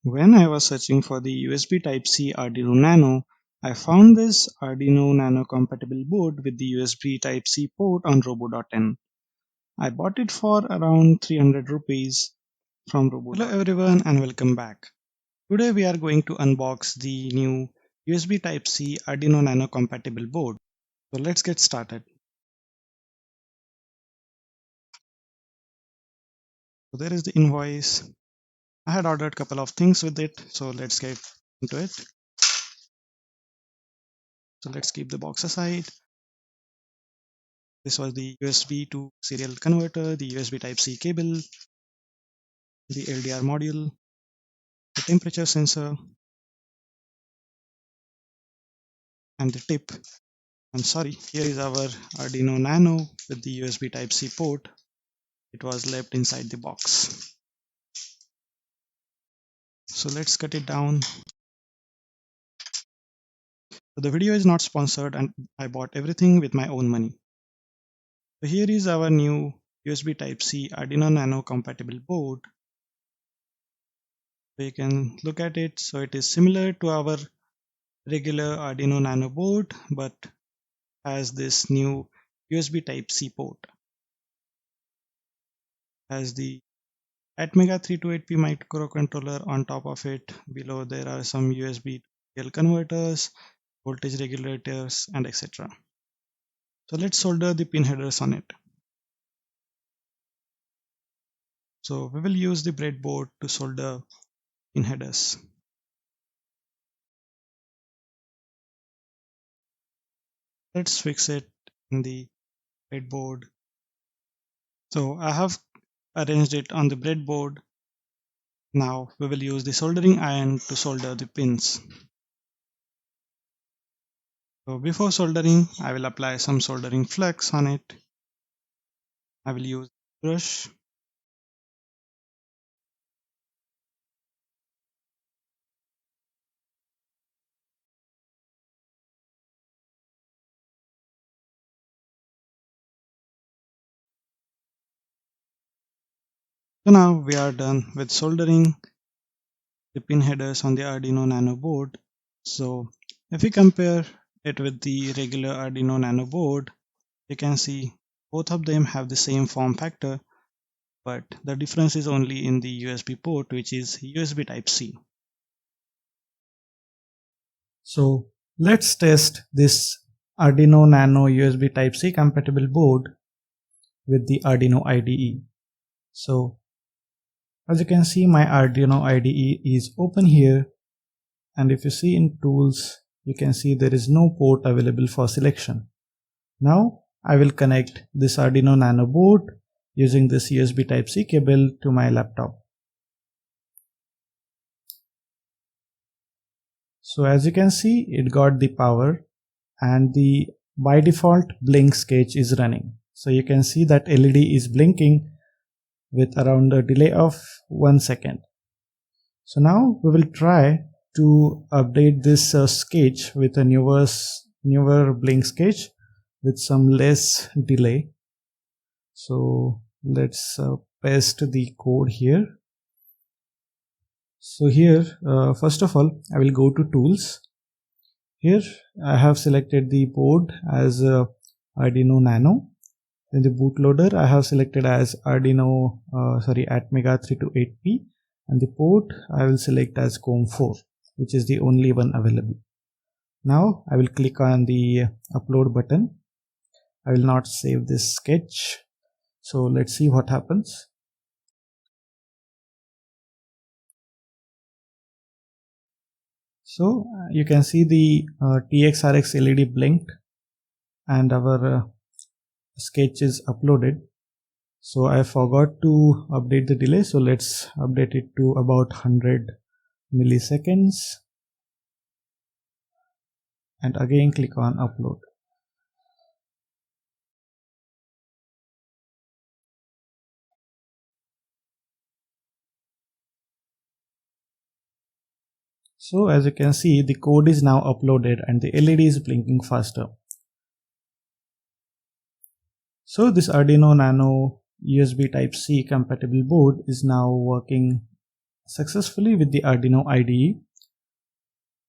When I was searching for the USB Type-C Arduino Nano, I found this Arduino Nano Compatible board with the USB Type-C port on Robo.in. I bought it for around 300 rupees from Robo. Hello everyone and welcome back. Today we are going to unbox the new USB Type-C Arduino Nano Compatible board. So let's get started. So there is the invoice. I had ordered a couple of things with it, so let's get into it. So let's keep the box aside. This was the USB to serial converter, the USB Type-C cable, the LDR module, the temperature sensor, and the tip. I'm sorry, here is our Arduino Nano with the USB Type-C port. It was left inside the box. So let's cut it down. So the video is not sponsored and I bought everything with my own money. So here is our new USB Type-C Arduino Nano compatible board. So you can look at it. So it is similar to our regular Arduino Nano board, but has this new USB Type-C port. Has the Atmega 328P microcontroller on top of it. Below there are some USB serial converters, voltage regulators, and etc. So let's solder the pin headers on it. So we will use the breadboard to solder pin headers. Let's fix it in the breadboard. So I have arranged it on the breadboard. Now we will use the soldering iron to solder the pins. So before soldering, I will apply some soldering flux on it. I will use brush. So now we are done with soldering the pin headers on the Arduino Nano board. So if we compare it with the regular Arduino Nano board, you can see both of them have the same form factor, but the difference is only in the USB port, which is USB Type-C. So let's test this Arduino Nano USB Type-C compatible board with the Arduino IDE. So as you can see, my Arduino IDE is open here, and if you see in tools, you can see there is no port available for selection. Now I will connect this Arduino Nano board using this USB Type-C cable to my laptop. So as you can see, it got the power and the by default blink sketch is running. So you can see that LED is blinking with around a delay of 1 second. So now we will try to update this sketch with a newer blink sketch with some less delay. So let's paste the code here. So here first of all I will go to tools. Here I have selected the board as Arduino Nano. In the bootloader I have selected as Arduino Atmega 328P, and the port I will select as COM4, which is the only one available. Now I will click on the upload button. I will not save this sketch. So let's see what happens. So you can see the TXRX LED blinked and our sketch is uploaded. So I forgot to update the delay, so let's update it to about 100 milliseconds and again click on upload. So as you can see, the code is now uploaded and the LED is blinking faster. So this Arduino Nano USB Type-C compatible board is now working successfully with the Arduino IDE.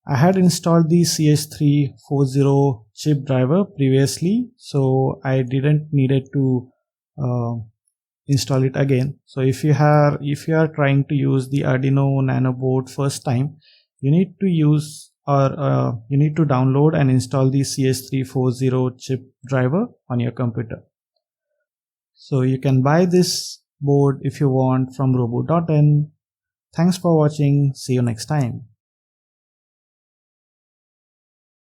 I had installed the CS340 chip driver previously, so I didn't needed to install it again. So if you are trying to use the Arduino Nano board first time, you need to use you need to download and install the CS340 chip driver on your computer. So you can buy this board if you want from robo.in. Thanks for watching. See you next time.